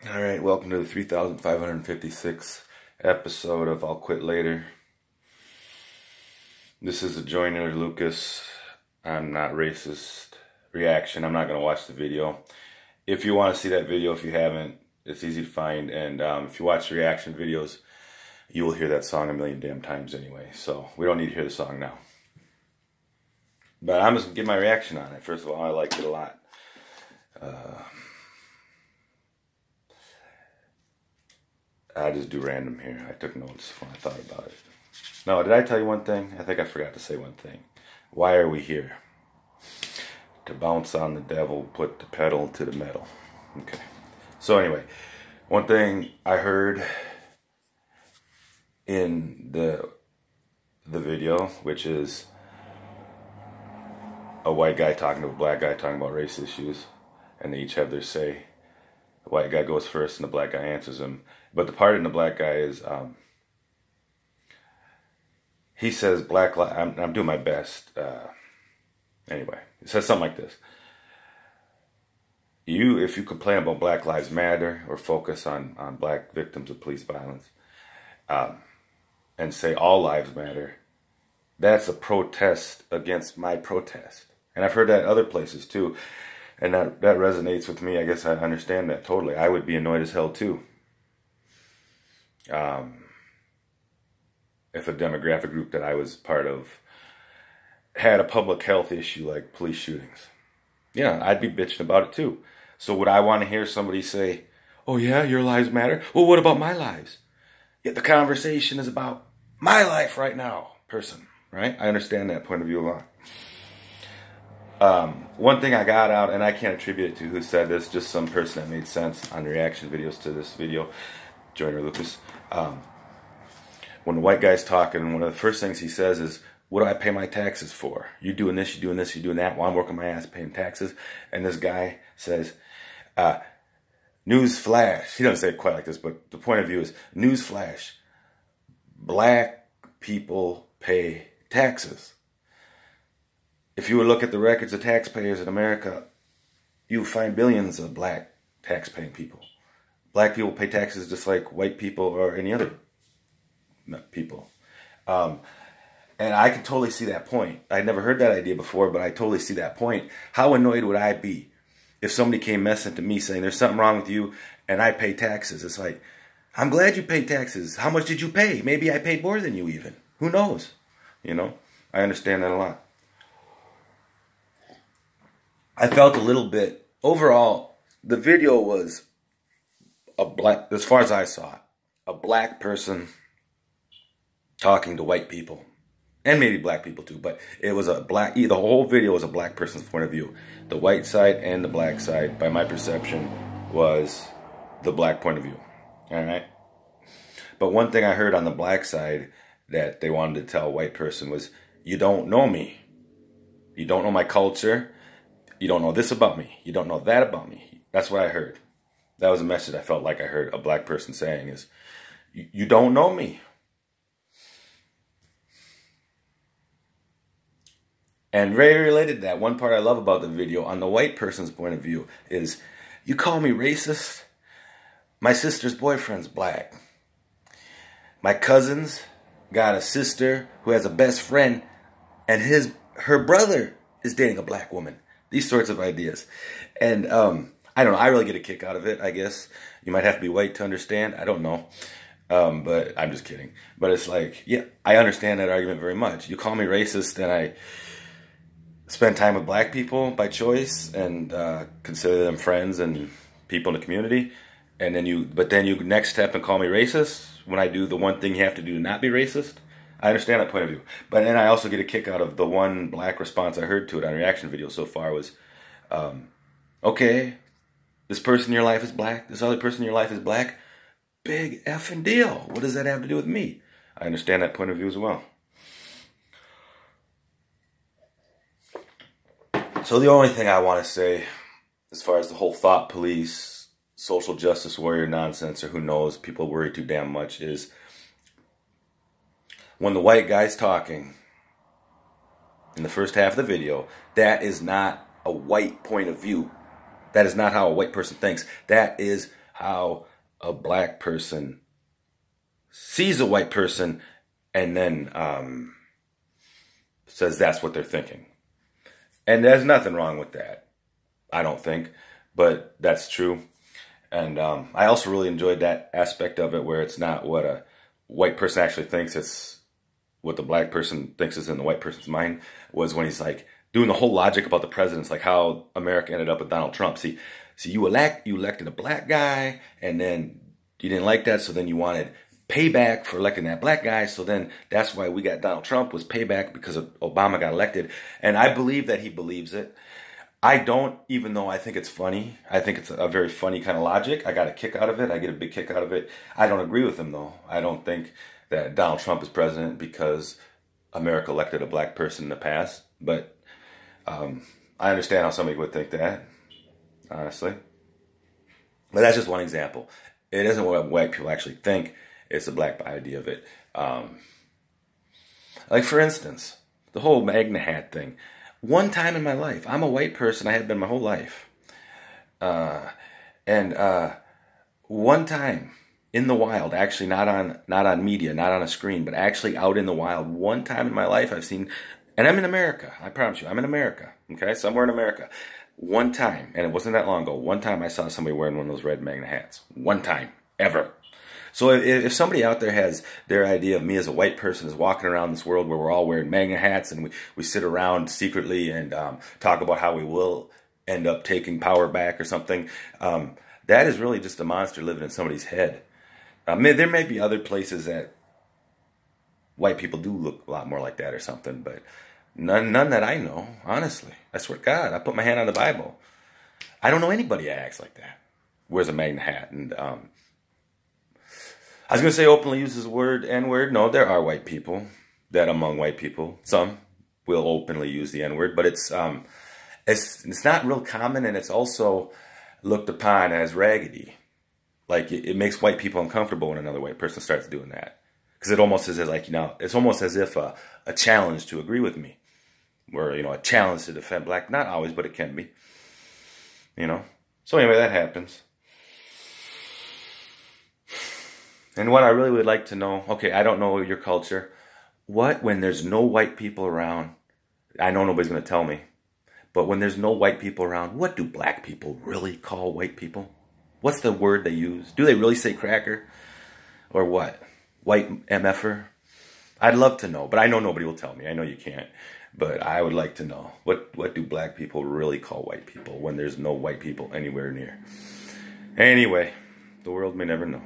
Alright, welcome to the 3556th episode of I'll Quit Later. This is a Joyner Lucas, I'm not racist reaction. I'm not going to watch the video. If you want to see that video, if you haven't, it's easy to find. And if you watch reaction videos, you will hear that song a million damn times anyway. So we don't need to hear the song now. But I'm just going to give my reaction on it. First of all, I liked it a lot. I just do random here. I took notes when I thought about it. No, did I tell you one thing? I think I forgot to say one thing. Why are we here? To bounce on the devil, put the pedal to the metal. Okay. So anyway, one thing I heard in the video, which is a white guy talking to a black guy talking about race issues, and they each have their say. The white guy goes first and the black guy answers him. But the part in the black guy is, he says, I'm doing my best. Anyway, it says something like this. If you complain about Black Lives Matter or focus on black victims of police violence, and say all lives matter, that's a protest against my protest. And I've heard that other places too. And that resonates with me. I guess I understand that totally. I would be annoyed as hell too. If a demographic group that I was part of had a public health issue like police shootings. Yeah, I'd be bitching about it too. So would I want to hear somebody say, oh yeah, your lives matter? Well, what about my lives? Yet the conversation is about my life right now, person, right? I understand that point of view a lot. One thing I got out, and I can't attribute it to who said this, just some person that made sense on reaction videos to this video, Joyner Lucas. When the white guy's talking, one of the first things he says is, what do I pay my taxes for? You doing this, you doing this, you doing that. Well, I'm working my ass paying taxes. And this guy says, news flash. He doesn't say it quite like this, but the point of view is, news flash. Black people pay taxes. If you would look at the records of taxpayers in America, you would find billions of black tax-paying people. Black people pay taxes just like white people or any other people. And I can totally see that point. I'd never heard that idea before, but I totally see that point. How annoyed would I be if somebody came messing to me saying, there's something wrong with you and I pay taxes? It's like, I'm glad you paid taxes. How much did you pay? Maybe I paid more than you even. Who knows? You know, I understand that a lot. I felt a little bit, overall, the video was a black, as far as I saw it, a black person talking to white people. And maybe black people too, but it was a black, the whole video was a black person's point of view. The white side and the black side, by my perception, was the black point of view. Alright? But one thing I heard on the black side that they wanted to tell a white person was, you don't know me. You don't know my culture. You don't know this about me. You don't know that about me. That's what I heard. That was a message I felt like I heard a black person saying is, you don't know me. And very related to that, one part I love about the video on the white person's point of view is, you call me racist? My sister's boyfriend's black. My cousin's got a sister who has a best friend and her brother is dating a black woman. These sorts of ideas. And I don't know, I really get a kick out of it, I guess. You might have to be white to understand. I don't know. But I'm just kidding. But it's like, yeah, I understand that argument very much. You call me racist and I spend time with black people by choice and consider them friends and people in the community. And then but then you next step and call me racist when I do the one thing you have to do to not be racist. I understand that point of view. But then I also get a kick out of the one black response I heard to it on reaction video so far was, okay, this person in your life is black, this other person in your life is black, big effing deal. What does that have to do with me? I understand that point of view as well. So the only thing I want to say, as far as the whole thought police, social justice warrior nonsense, or who knows, people worry too damn much, is when the white guy's talking in the first half of the video, that is not a white point of view. That is not how a white person thinks. That is how a black person sees a white person and then says that's what they're thinking. And there's nothing wrong with that, I don't think, but that's true. And I also really enjoyed that aspect of it where it's not what a white person actually thinks, it's what the black person thinks is in the white person's mind, was when he's like doing the whole logic about the presidents, like how America ended up with Donald Trump. See, you elected a black guy, and then you didn't like that, so then you wanted payback for electing that black guy, so then that's why we got Donald Trump, was payback because Obama got elected. And I believe that he believes it. I don't, even though I think it's funny. I think it's a very funny kind of logic. I got a kick out of it. I get a big kick out of it. I don't agree with him, though. I don't think that Donald Trump is president because America elected a black person in the past. But I understand how somebody would think that, honestly. But that's just one example. It isn't what white people actually think. It's the black idea of it. Like, for instance, the whole Magna hat thing. One time in my life, I'm a white person, I have been my whole life. One time in the wild, actually not on media, not on a screen, but actually out in the wild, one time in my life I've seen, and I'm in America, I promise you, I'm in America, okay, somewhere in America. One time, and it wasn't that long ago, one time I saw somebody wearing one of those red Magna hats. One time, ever. So if somebody out there has their idea of me as a white person is walking around this world where we're all wearing Magna hats and we sit around secretly and talk about how we will end up taking power back or something, that is really just a monster living in somebody's head. There may be other places that white people do look a lot more like that or something, but none that I know, honestly. I swear to God, I put my hand on the Bible. I don't know anybody that acts like that, wears a Magna hat. And I was going to say openly uses the word N-word. No, there are white people that among white people, some will openly use the N-word, but it's not real common, and it's also looked upon as raggedy. Like, it makes white people uncomfortable when another white person starts doing that. Because it almost is like, it's almost as if a challenge to agree with me. Or, a challenge to defend black. Not always, but it can be. So anyway, that happens. And what I really would like to know, okay, I don't know your culture. When there's no white people around, I know nobody's going to tell me, but when there's no white people around, what do black people really call white people? What's the word they use? Do they really say cracker? Or what? White MFer? I'd love to know, but I know nobody will tell me. I know you can't, but I would like to know. What do black people really call white people when there's no white people anywhere near? Anyway, the world may never know.